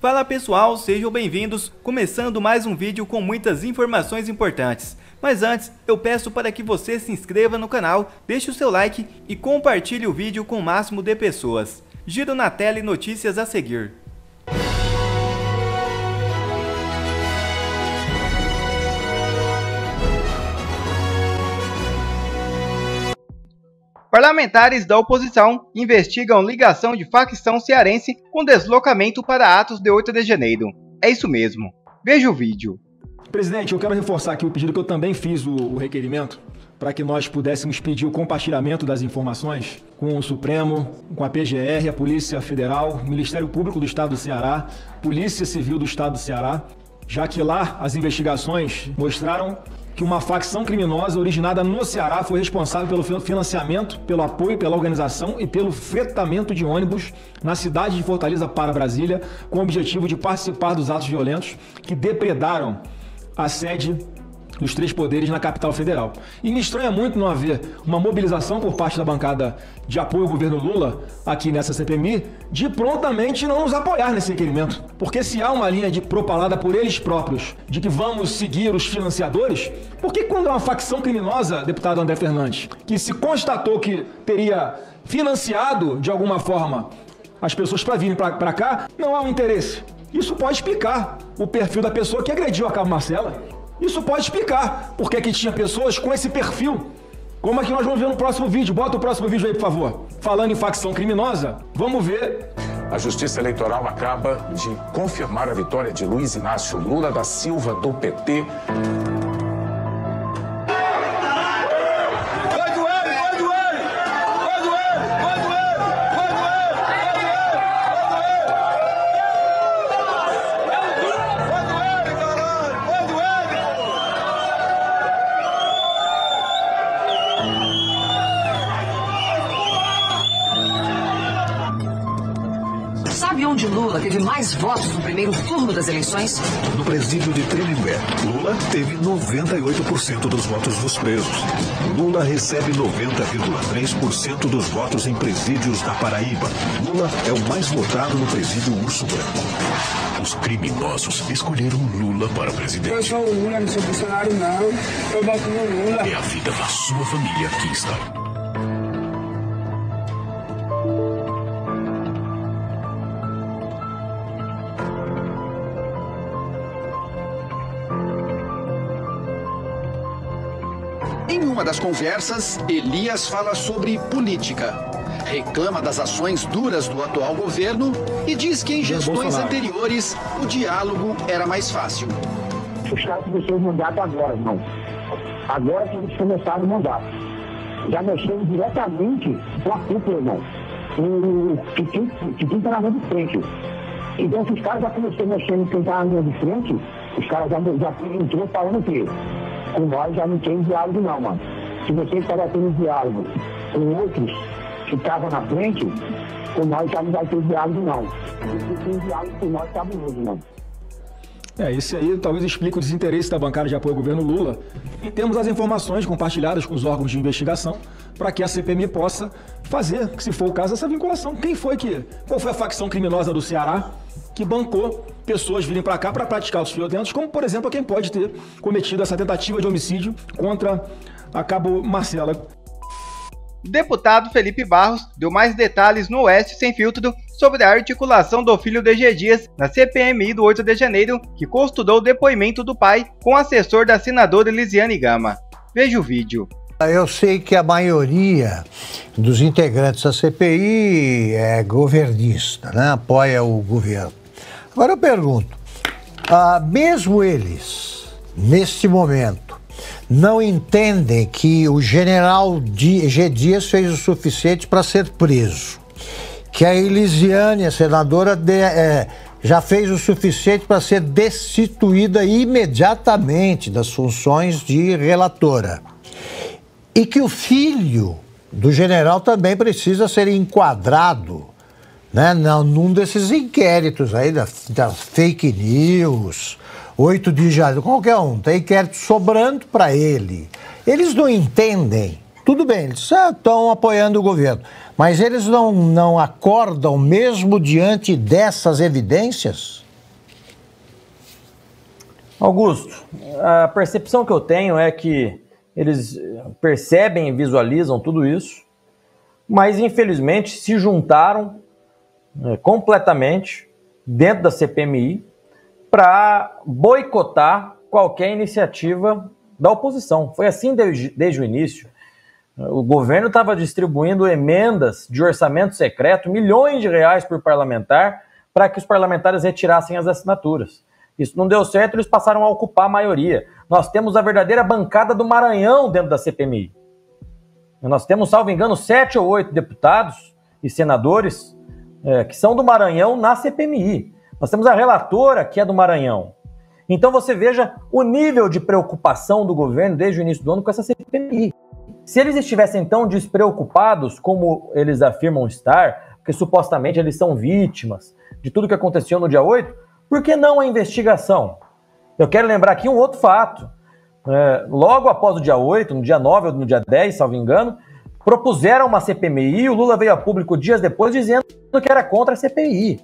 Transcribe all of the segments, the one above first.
Fala pessoal, sejam bem-vindos, começando mais um vídeo com muitas informações importantes. Mas antes, eu peço para que você se inscreva no canal, deixe o seu like e compartilhe o vídeo com o máximo de pessoas. Giro na tela e notícias a seguir. Parlamentares da oposição investigam ligação de facção cearense com deslocamento para atos de 8 de janeiro. É isso mesmo. Veja o vídeo. Presidente, eu quero reforçar aqui o pedido que eu também fiz o requerimento para que nós pudéssemos pedir o compartilhamento das informações com o Supremo, com a PGR, a Polícia Federal, o Ministério Público do Estado do Ceará, Polícia Civil do Estado do Ceará, já que lá as investigações mostraram que uma facção criminosa originada no Ceará foi responsável pelo financiamento, pelo apoio, pela organização e pelo fretamento de ônibus na cidade de Fortaleza para Brasília, com o objetivo de participar dos atos violentos que depredaram a sede dos três poderes na capital federal. E me estranha muito não haver uma mobilização por parte da bancada de apoio ao governo Lula aqui nessa CPMI de prontamente não nos apoiar nesse requerimento. Porque se há uma linha de propalada por eles próprios de que vamos seguir os financiadores, por que quando é uma facção criminosa, deputado André Fernandes, que se constatou que teria financiado de alguma forma as pessoas para virem para cá, não há um interesse? Isso pode explicar o perfil da pessoa que agrediu a Cabo Marcela. Isso pode explicar por que tinha pessoas com esse perfil. Como é que nós vamos ver no próximo vídeo? Bota o próximo vídeo aí, por favor. Falando em facção criminosa, vamos ver. A Justiça Eleitoral acaba de confirmar a vitória de Luiz Inácio Lula da Silva, do PT. Sabe onde Lula teve mais votos no primeiro turno das eleições? No presídio de Tremembé, Lula teve 98% dos votos dos presos. Lula recebe 90,3% dos votos em presídios da Paraíba. Lula é o mais votado no presídio Urso Branco. Os criminosos escolheram Lula para presidente. Eu sou o Lula, não sou Bolsonaro, não. Eu voto no Lula. É a vida da sua família que está. Em uma das conversas, Elias fala sobre política, reclama das ações duras do atual governo e diz que em gestões anteriores o diálogo era mais fácil. Os caras começaram o mandato agora, irmão. Agora que eles começaram o mandato. Já mexendo diretamente com a cúpula, irmão. Que quem está na linha de frente. Então, se os caras já começaram mexendo com quem está na linha de frente, os caras já entrou falando que com nós já não tem diálogo não, mano. Se você estava tendo diálogo com outros que estavam na frente, com nós já não vai ter diálogo não. Se tem diálogo com nós, tá bonito, mano. Esse aí talvez explique o desinteresse da bancada de apoio ao governo Lula em termos das informações compartilhadas com os órgãos de investigação para que a CPMI possa fazer, se for o caso, essa vinculação. Qual foi a facção criminosa do Ceará que bancou pessoas virem para cá para praticar os violentos, como, por exemplo, quem pode ter cometido essa tentativa de homicídio contra a Cabo Marcela. O deputado Felipe Barros deu mais detalhes no Oeste Sem Filtro sobre a articulação do filho de G. Dias na CPMI do 8 de janeiro, que custodiou o depoimento do pai com o assessor da senadora Elisiane Gama. Veja o vídeo. Eu sei que a maioria dos integrantes da CPI é governista, né? Apoia o governo. Agora eu pergunto, mesmo eles, neste momento, não entendem que o general G. Dias fez o suficiente para ser preso, que a Elisiane, a senadora, já fez o suficiente para ser destituída imediatamente das funções de relatora, e que o filho do general também precisa ser enquadrado, né, num desses inquéritos aí da fake news, 8 de janeiro, qualquer um, tem inquérito sobrando para ele. Eles não entendem. Tudo bem, eles estão apoiando o governo, mas eles não acordam mesmo diante dessas evidências? Augusto, a percepção que eu tenho é que eles percebem e visualizam tudo isso, mas infelizmente se juntaram completamente dentro da CPMI para boicotar qualquer iniciativa da oposição. Foi assim desde o início. O governo estava distribuindo emendas de orçamento secreto, milhões de reais por parlamentar, para que os parlamentares retirassem as assinaturas. Isso não deu certo, eles passaram a ocupar a maioria. Nós temos a verdadeira bancada do Maranhão dentro da CPMI. Nós temos, salvo engano, 7 ou 8 deputados e senadores que são do Maranhão na CPMI. Nós temos a relatora, que é do Maranhão. Então você veja o nível de preocupação do governo desde o início do ano com essa CPMI. Se eles estivessem tão despreocupados como eles afirmam estar, porque supostamente eles são vítimas de tudo que aconteceu no dia 8, por que não a investigação? Eu quero lembrar aqui um outro fato. Logo após o dia 8, no dia 9 ou no dia 10, salvo engano, propuseram uma CPMI e o Lula veio a público dias depois dizendo que era contra a CPI.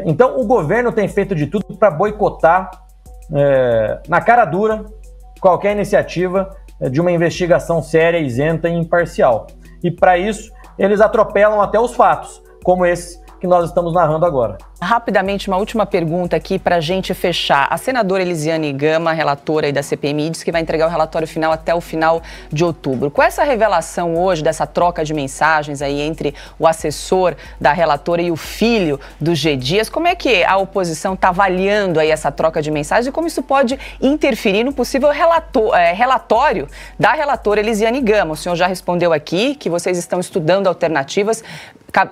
Então o governo tem feito de tudo para boicotar na cara dura qualquer iniciativa de uma investigação séria, isenta e imparcial. E para isso eles atropelam até os fatos, como esse que nós estamos narrando agora. Rapidamente, uma última pergunta aqui para a gente fechar. A senadora Elisiane Gama, relatora aí da CPMI, disse que vai entregar o relatório final até o final de outubro. Com essa revelação hoje, dessa troca de mensagens aí entre o assessor da relatora e o filho do G. Dias, como é que a oposição está avaliando aí essa troca de mensagens e como isso pode interferir no possível relatório da relatora Elisiane Gama? O senhor já respondeu aqui que vocês estão estudando alternativas,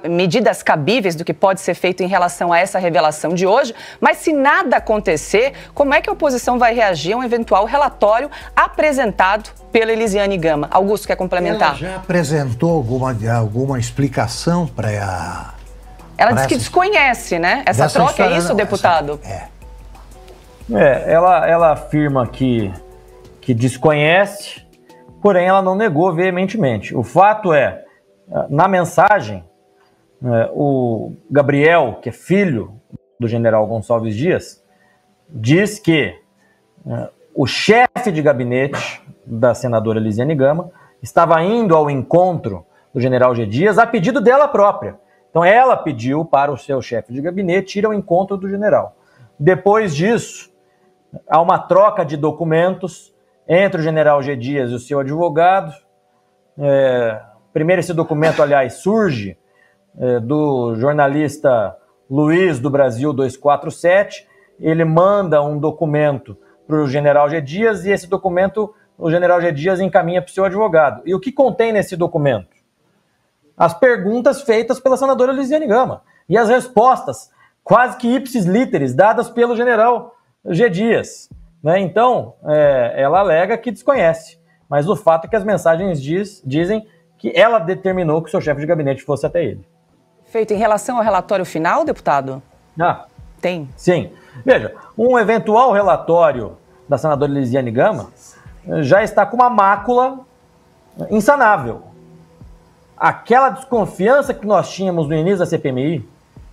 medidas cabíveis do que pode ser feito em relação a essa revelação de hoje, mas se nada acontecer, como é que a oposição vai reagir a um eventual relatório apresentado pela Elisiane Gama? Augusto, quer complementar? Ela já apresentou alguma explicação para Ela disse que desconhece, né? Essa troca, história, é isso, deputado? Ela afirma que desconhece, porém ela não negou veementemente. O fato é, na mensagem, o Gabriel, que é filho do general Gonçalves Dias, diz que o chefe de gabinete da senadora Elisiane Gama estava indo ao encontro do general G. Dias a pedido dela própria. Então ela pediu para o seu chefe de gabinete ir ao encontro do general. Depois disso, há uma troca de documentos entre o general G. Dias e o seu advogado. Primeiro, esse documento, aliás, surge do jornalista Luiz do Brasil 247. Ele manda um documento para o general G. Dias e esse documento o general G. Dias encaminha para o seu advogado. E o que contém nesse documento? As perguntas feitas pela senadora Elisiane Gama e as respostas, quase que ipsis literis, dadas pelo general G. Dias. Então, ela alega que desconhece, mas o fato é que as mensagens dizem que ela determinou que o seu chefe de gabinete fosse até ele. Feito em relação ao relatório final, deputado? Tem? Sim. Veja, um eventual relatório da senadora Elisiane Gama já está com uma mácula insanável. Aquela desconfiança que nós tínhamos no início da CPMI,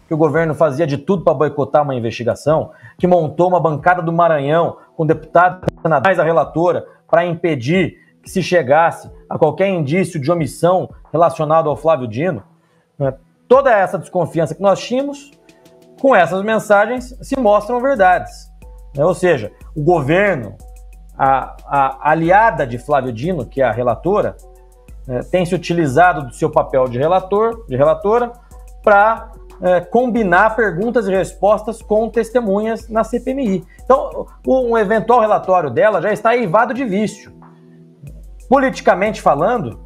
que o governo fazia de tudo para boicotar uma investigação, que montou uma bancada do Maranhão com deputados e senadores, a relatora, para impedir que se chegasse a qualquer indício de omissão relacionado ao Flávio Dino, toda essa desconfiança que nós tínhamos, com essas mensagens, se mostram verdades. Ou seja, o governo, a aliada de Flávio Dino, que é a relatora, tem se utilizado do seu papel de relatora, para combinar perguntas e respostas com testemunhas na CPMI. Então, um eventual relatório dela já está eivado de vício. Politicamente falando,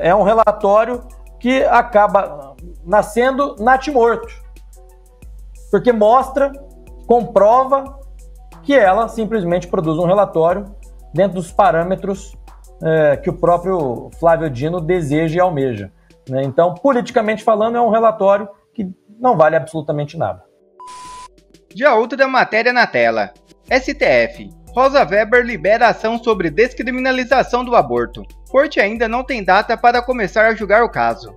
é um relatório que acaba nascendo natimorto, porque comprova que ela simplesmente produz um relatório dentro dos parâmetros que o próprio Flávio Dino deseja e almeja. Então, politicamente falando, é um relatório que não vale absolutamente nada. Dia 8 da matéria na tela. STF. Rosa Weber libera ação sobre descriminalização do aborto. Corte ainda não tem data para começar a julgar o caso.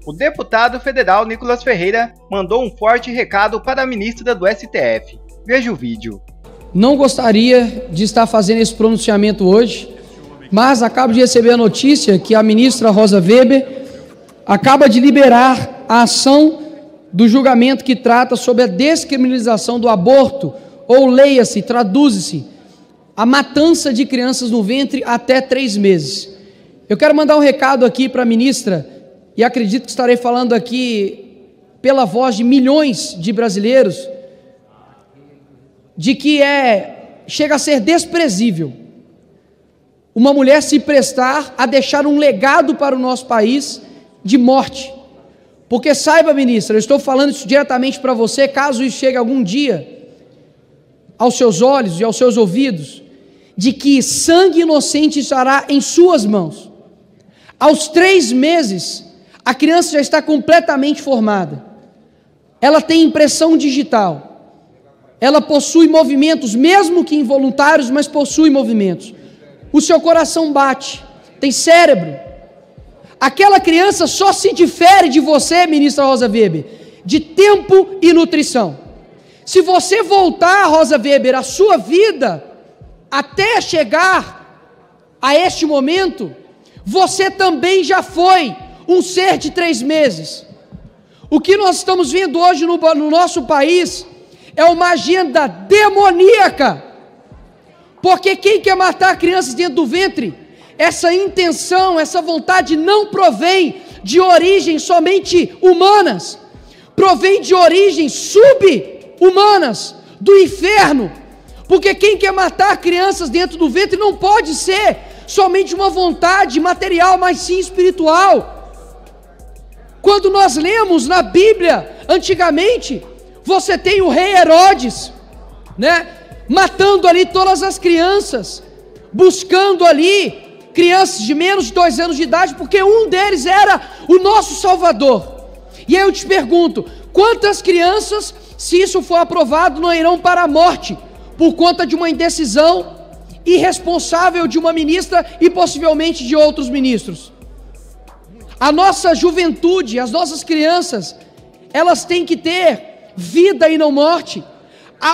O deputado federal Nicolas Ferreira mandou um forte recado para a ministra do STF. Veja o vídeo. não gostaria de estar fazendo esse pronunciamento hoje, mas acabo de receber a notícia que a ministra Rosa Weber acaba de liberar a ação do julgamento que trata sobre a descriminalização do aborto, ou leia-se, traduz-se, a matança de crianças no ventre até 3 meses. Eu quero mandar um recado aqui para a ministra, e acredito que estarei falando aqui pela voz de milhões de brasileiros, de que chega a ser desprezível uma mulher se prestar a deixar um legado para o nosso país de morte. Porque saiba, ministra, eu estou falando isso diretamente para você, caso isso chegue algum dia aos seus olhos e aos seus ouvidos, de que sangue inocente estará em suas mãos. Aos 3 meses, a criança já está completamente formada. Ela tem impressão digital. Ela possui movimentos, mesmo que involuntários, mas possui movimentos. O seu coração bate, tem cérebro. Aquela criança só se difere de você, ministra Rosa Weber, de tempo e nutrição. Se você voltar, Rosa Weber, a sua vida até chegar a este momento, você também já foi um ser de 3 meses. O que nós estamos vendo hoje no nosso país é uma agenda demoníaca, porque quem quer matar crianças dentro do ventre, essa intenção, essa vontade não provém de origens somente humanas, provém de origens sub-humanas, do inferno, porque quem quer matar crianças dentro do ventre não pode ser somente uma vontade material, mas sim espiritual. Quando nós lemos na Bíblia, antigamente, você tem o rei Herodes, né, matando ali todas as crianças, buscando ali crianças de menos de 2 anos de idade, porque um deles era o nosso Salvador. E aí eu te pergunto, quantas crianças, se isso for aprovado, não irão para a morte, por conta de uma indecisão irresponsável de uma ministra e possivelmente de outros ministros? A nossa juventude, as nossas crianças, elas têm que ter vida e não morte.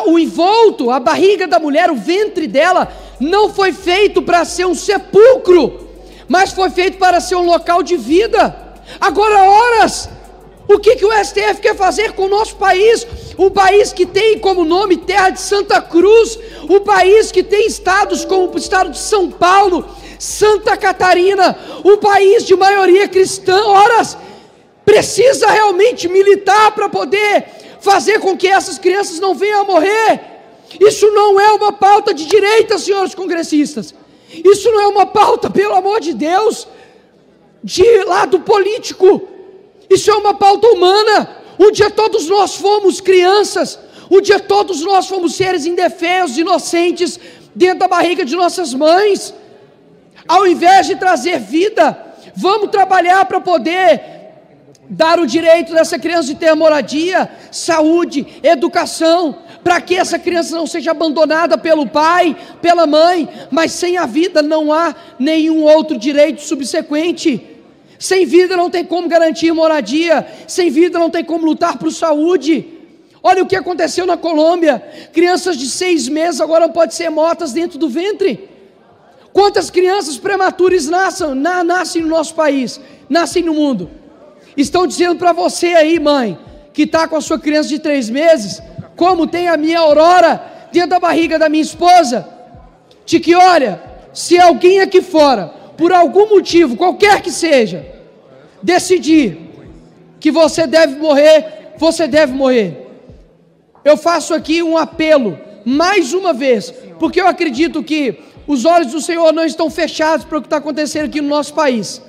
O envolto, a barriga da mulher, o ventre dela, não foi feito para ser um sepulcro, mas foi feito para ser um local de vida. Agora, horas, o que o STF quer fazer com o nosso país? Um país que tem como nome Terra de Santa Cruz, um país que tem estados como o estado de São Paulo, Santa Catarina, um país de maioria cristã. Horas, precisa realmente militar para poder fazer com que essas crianças não venham a morrer. Isso não é uma pauta de direita, senhores congressistas. Isso não é uma pauta, pelo amor de Deus, de lado político. Isso é uma pauta humana. Um dia todos nós fomos crianças, um dia todos nós fomos seres indefesos, inocentes, dentro da barriga de nossas mães. Ao invés de trazer vida, vamos trabalhar para poder dar o direito dessa criança de ter moradia, saúde, educação, para que essa criança não seja abandonada pelo pai, pela mãe, mas sem a vida não há nenhum outro direito subsequente. Sem vida não tem como garantir moradia, sem vida não tem como lutar por saúde. Olha o que aconteceu na Colômbia, crianças de 6 meses agora não podem ser mortas dentro do ventre. Quantas crianças prematuras nascem no nosso país, nascem no mundo? Estão dizendo para você aí, mãe, que está com a sua criança de 3 meses, como tem a minha Aurora dentro da barriga da minha esposa, de que olha, se alguém aqui fora, por algum motivo, qualquer que seja, decidir que você deve morrer, você deve morrer. Eu faço aqui um apelo, mais uma vez, porque eu acredito que os olhos do Senhor não estão fechados para o que está acontecendo aqui no nosso país.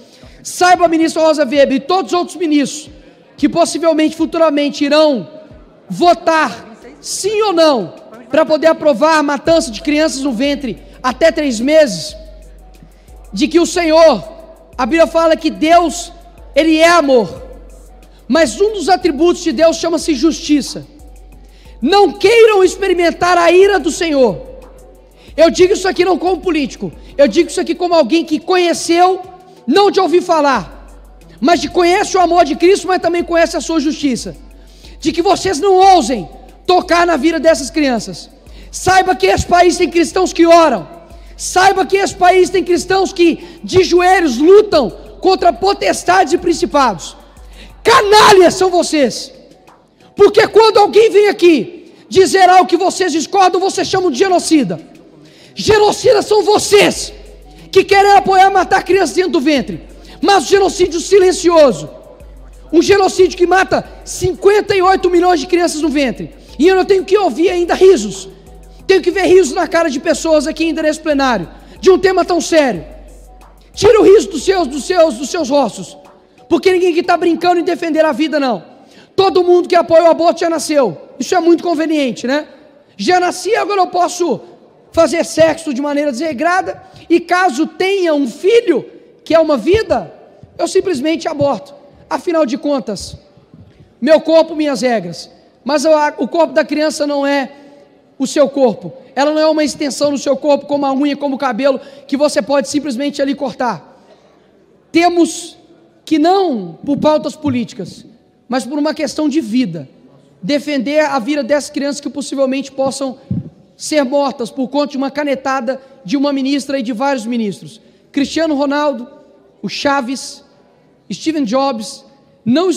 Saiba, ministra Rosa Weber e todos os outros ministros, que possivelmente, futuramente, irão votar, sim ou não, para poder aprovar a matança de crianças no ventre até 3 meses, de que o Senhor, a Bíblia fala que Deus, Ele é amor, mas um dos atributos de Deus chama-se justiça. Não queiram experimentar a ira do Senhor. Eu digo isso aqui não como político, eu digo isso aqui como alguém que conheceu, não de ouvir falar, mas de conhece o amor de Cristo, mas também conhece a sua justiça. De que vocês não ousem tocar na vida dessas crianças. Saiba que esse país tem cristãos que oram. Saiba que esse país tem cristãos que de joelhos lutam contra potestades e principados. Canalhas são vocês. Porque quando alguém vem aqui dizer algo que vocês discordam, vocês chamam de genocida. Genocidas são vocês que querem apoiar matar crianças dentro do ventre. Mas o genocídio silencioso, um genocídio que mata 58 milhões de crianças no ventre, e eu não tenho que ouvir ainda risos, tenho que ver risos na cara de pessoas aqui ainda nesse plenário, de um tema tão sério. Tira o riso dos seus rostos, porque ninguém aqui está brincando em defender a vida, não. Todo mundo que apoia o aborto já nasceu, isso é muito conveniente, né? Já nasci, agora eu posso fazer sexo de maneira desregrada, e caso tenha um filho, que é uma vida, eu simplesmente aborto. Afinal de contas, meu corpo, minhas regras. Mas o corpo da criança não é o seu corpo. Ela não é uma extensão do seu corpo, como a unha, como o cabelo, que você pode simplesmente ali cortar. Temos que não por pautas políticas, mas por uma questão de vida, defender a vida dessas crianças que possivelmente possam ser mortas por conta de uma canetada de uma ministra e de vários ministros. Cristiano Ronaldo, o Chaves, Steve Jobs, não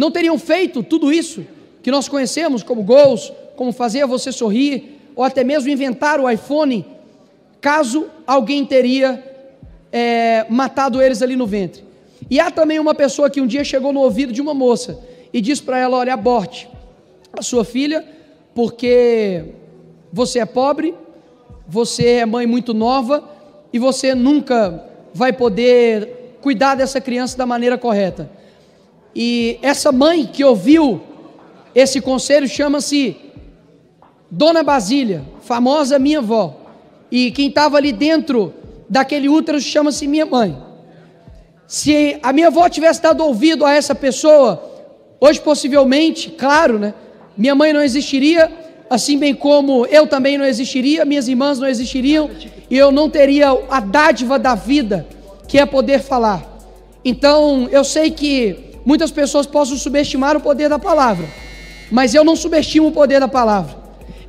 teriam feito tudo isso que nós conhecemos como gols, como fazer você sorrir, ou até mesmo inventar o iPhone, caso alguém teria matado eles ali no ventre. E há também uma pessoa que um dia chegou no ouvido de uma moça e disse para ela: olha, aborte a sua filha, porque você é pobre, você é mãe muito nova e você nunca vai poder cuidar dessa criança da maneira correta. E essa mãe que ouviu esse conselho chama-se Dona Basília, famosa minha avó. E quem estava ali dentro daquele útero chama-se minha mãe. Se a minha avó tivesse dado ouvido a essa pessoa, hoje possivelmente, claro, né, minha mãe não existiria, assim bem como eu também não existiria, minhas irmãs não existiriam, e eu não teria a dádiva da vida, que é poder falar. Então, eu sei que muitas pessoas possam subestimar o poder da palavra, mas eu não subestimo o poder da palavra.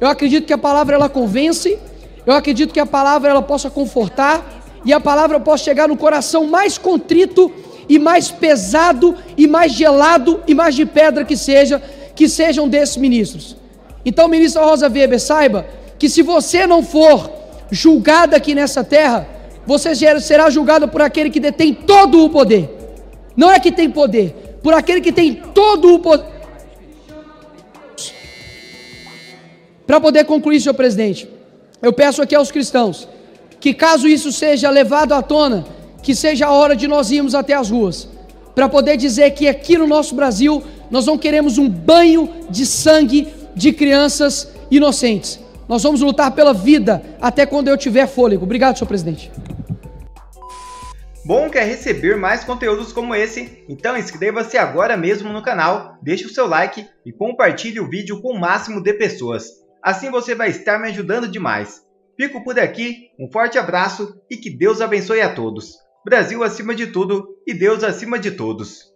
Eu acredito que a palavra ela convence, eu acredito que a palavra ela possa confortar, e a palavra possa chegar no coração mais contrito, e mais pesado, e mais gelado, e mais de pedra que sejam desses ministros. Então, ministra Rosa Weber, saiba que se você não for julgada aqui nessa terra, você será julgada por aquele que detém todo o poder. Não é que tem poder, por aquele que tem todo o poder. Para poder concluir, senhor presidente, eu peço aqui aos cristãos que, caso isso seja levado à tona, que seja a hora de nós irmos até as ruas, para poder dizer que aqui no nosso Brasil nós não queremos um banho de sangue de crianças inocentes. Nós vamos lutar pela vida até quando eu tiver fôlego. Obrigado, senhor presidente. Bom, quer receber mais conteúdos como esse? Então inscreva-se agora mesmo no canal, deixe o seu like e compartilhe o vídeo com o máximo de pessoas. Assim você vai estar me ajudando demais. Fico por aqui, um forte abraço e que Deus abençoe a todos. Brasil acima de tudo e Deus acima de todos.